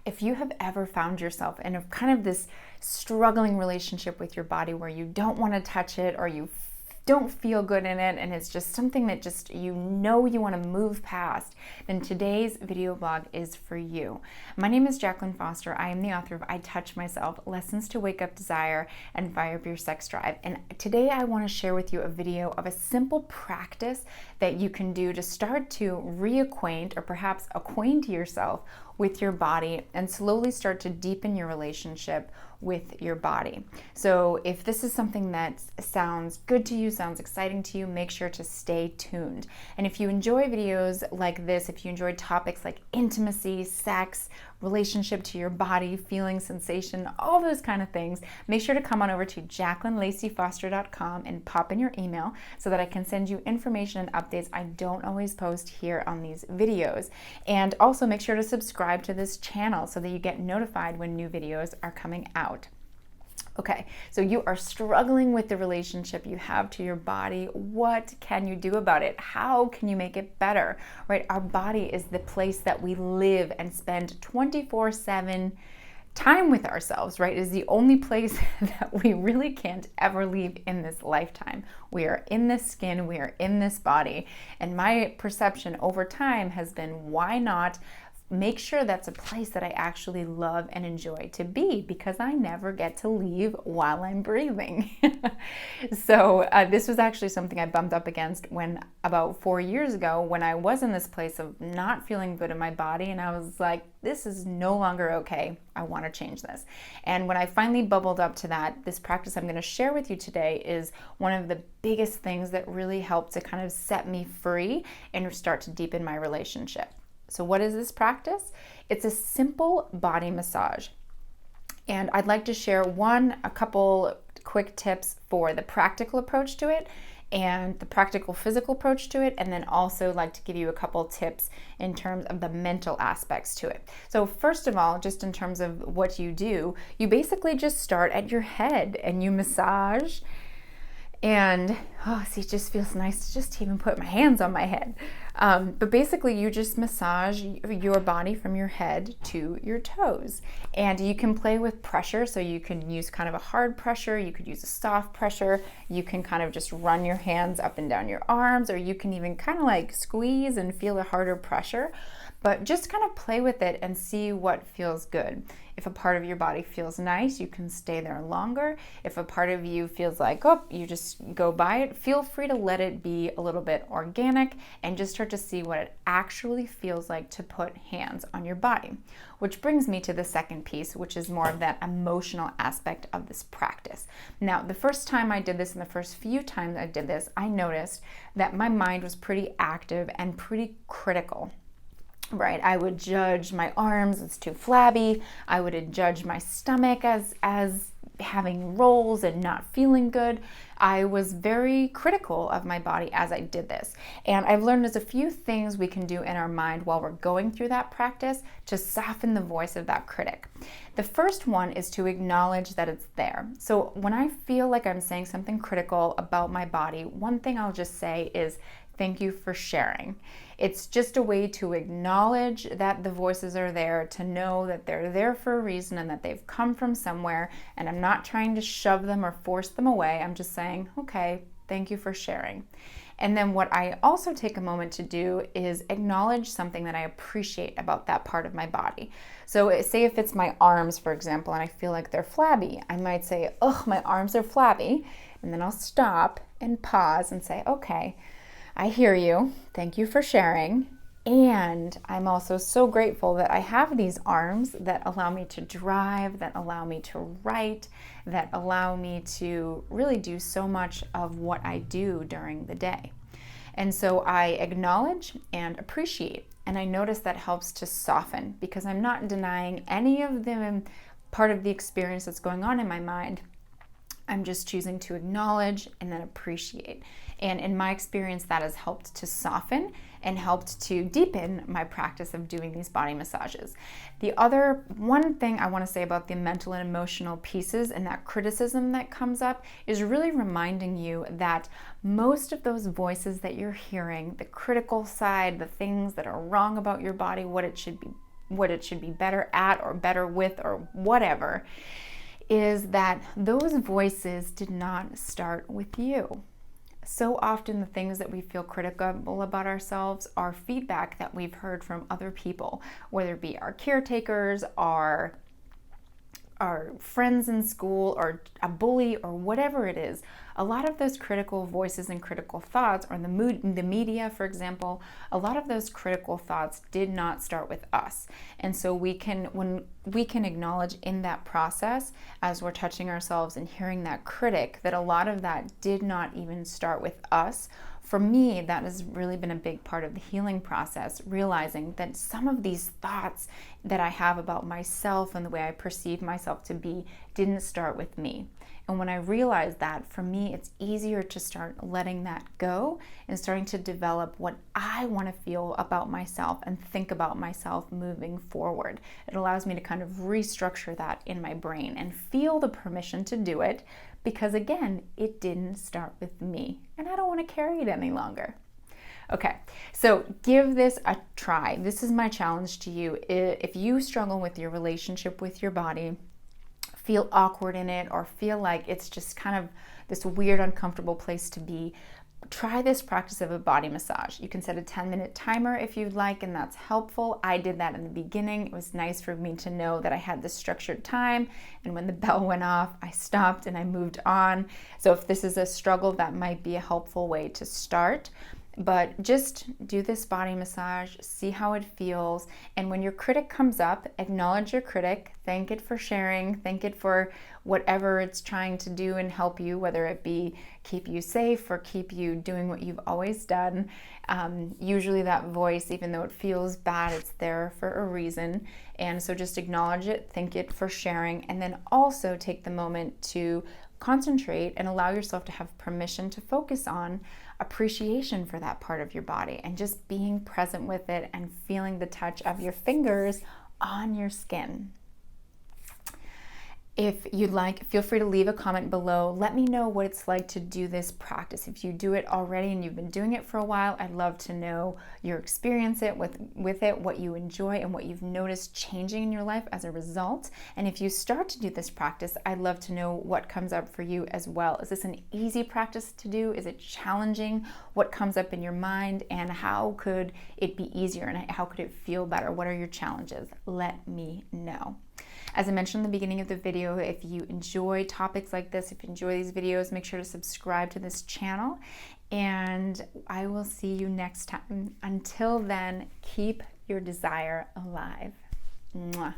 If you have ever found yourself in a kind of this struggling relationship with your body where you don't want to touch it, or you don't feel good in it, and it's just something that just you want to move past, then today's video blog is for you. My name is Jaclyn Foster. I am the author of I Touch Myself, Lessons to Wake Up Desire and Fire Up Your Sex Drive. And today I want to share with you a video of a simple practice that you can do to start to reacquaint or perhaps acquaint yourself with your body and slowly start to deepen your relationship with your body. So if this is something that sounds good to you, sounds exciting to you, make sure to stay tuned. And if you enjoy videos like this, if you enjoy topics like intimacy, sex, relationship to your body, feeling, sensation, all those kind of things, make sure to come on over to jaclynlaceyfoster.com and pop in your email so that I can send you information and updates I don't always post here on these videos. And also make sure to subscribe to this channel so that you get notified when new videos are coming out. Okay, so you are struggling with the relationship you have to your body. What can you do about it? How can you make it better, right? Our body is the place that we live and spend 24/7 time with ourselves, right? It is the only place that we really can't ever leave in this lifetime. We are in this skin, we are in this body. And my perception over time has been, why not make sure that's a place that I actually love and enjoy to be, because I never get to leave while I'm breathing. So this was actually something I bumped up against when about 4 years ago, when I was in this place of not feeling good in my body, and I was like, this is no longer okay. I want to change this. And when I finally bubbled up to that, this practice I'm going to share with you today is one of the biggest things that really helped to kind of set me free and start to deepen my relationship. So what is this practice? It's a simple body massage. And I'd like to share a couple quick tips for the practical approach to it and the practical physical approach to it, and then also like to give you a couple tips in terms of the mental aspects to it. So first of all, just in terms of what you do, you basically just start at your head and you massage. And it just feels nice to just even put my hands on my head. But basically you just massage your body from your head to your toes. And you can play with pressure, so you can use kind of a hard pressure, you could use a soft pressure, you can kind of just run your hands up and down your arms, or you can even kind of like squeeze and feel a harder pressure. But just kind of play with it and see what feels good. If a part of your body feels nice, you can stay there longer. If a part of you feels like, you just go by it, feel free to let it be a little bit organic and just start to see what it actually feels like to put hands on your body. Which brings me to the second piece, which is more of that emotional aspect of this practice. Now, the first time I did this and the first few times I did this, I noticed that my mind was pretty active and pretty critical. Right, I would judge my arms as too flabby. I would judge my stomach as having rolls and not feeling good. I was very critical of my body as I did this. And I've learned there's a few things we can do in our mind while we're going through that practice to soften the voice of that critic. The first one is to acknowledge that it's there. So when I feel like I'm saying something critical about my body, one thing I'll just say is, thank you for sharing. It's just a way to acknowledge that the voices are there, to know that they're there for a reason and that they've come from somewhere, and I'm not trying to shove them or force them away. I'm just saying, okay, thank you for sharing. And then what I also take a moment to do is acknowledge something that I appreciate about that part of my body. So say if it's my arms, for example, and I feel like they're flabby, I might say, my arms are flabby. And then I'll stop and pause and say, okay, I hear you. Thank you for sharing. And I'm also so grateful that I have these arms that allow me to drive, that allow me to write, that allow me to really do so much of what I do during the day. And so I acknowledge and appreciate. And I notice that helps to soften, because I'm not denying any of the part of the experience that's going on in my mind. I'm just choosing to acknowledge and then appreciate. And in my experience, that has helped to soften and helped to deepen my practice of doing these body massages. The other one thing I want to say about the mental and emotional pieces and that criticism that comes up is really reminding you that most of those voices that you're hearing, the critical side, the things that are wrong about your body, what it should be what it should be better at or better with or whatever, is that those voices did not start with you. So often the things that we feel critical about ourselves are feedback that we've heard from other people, whether it be our caretakers, our friends in school, or a bully, or whatever it is. A lot of those critical voices and critical thoughts, or the media, for example, a lot of those critical thoughts did not start with us. And so when we can acknowledge in that process, as we're touching ourselves and hearing that critic, that a lot of that did not even start with us. For me, that has really been a big part of the healing process, realizing that some of these thoughts that I have about myself and the way I perceive myself to be didn't start with me. And when I realized that, for me, it's easier to start letting that go and starting to develop what I want to feel about myself and think about myself moving forward. It allows me to kind of restructure that in my brain and feel the permission to do it, because again, it didn't start with me and I don't want to carry it any longer. Okay, so give this a try. This is my challenge to you. If you struggle with your relationship with your body, feel awkward in it, or feel like it's just kind of this weird, uncomfortable place to be, try this practice of a body massage. You can set a 10-minute timer if you'd like, and that's helpful. I did that in the beginning. It was nice for me to know that I had this structured time, and when the bell went off, I stopped and I moved on. So if this is a struggle, that might be a helpful way to start. But just do this body massage, see how it feels, and when your critic comes up, acknowledge your critic, thank it for sharing, thank it for whatever it's trying to do and help you, whether it be keep you safe or keep you doing what you've always done. Usually that voice, even though it feels bad, it's there for a reason. And so just acknowledge it, thank it for sharing, and then also take the moment to concentrate and allow yourself to have permission to focus on appreciation for that part of your body and just being present with it and feeling the touch of your fingers on your skin. If you'd like, feel free to leave a comment below. Let me know what it's like to do this practice. If you do it already and you've been doing it for a while, I'd love to know your experience with it, what you enjoy and what you've noticed changing in your life as a result. And if you start to do this practice, I'd love to know what comes up for you as well. Is this an easy practice to do? Is it challenging? What comes up in your mind, and how could it be easier, and how could it feel better? What are your challenges? Let me know. As I mentioned in the beginning of the video, if you enjoy topics like this, if you enjoy these videos, make sure to subscribe to this channel, and I will see you next time. Until then, keep your desire alive. Mwah.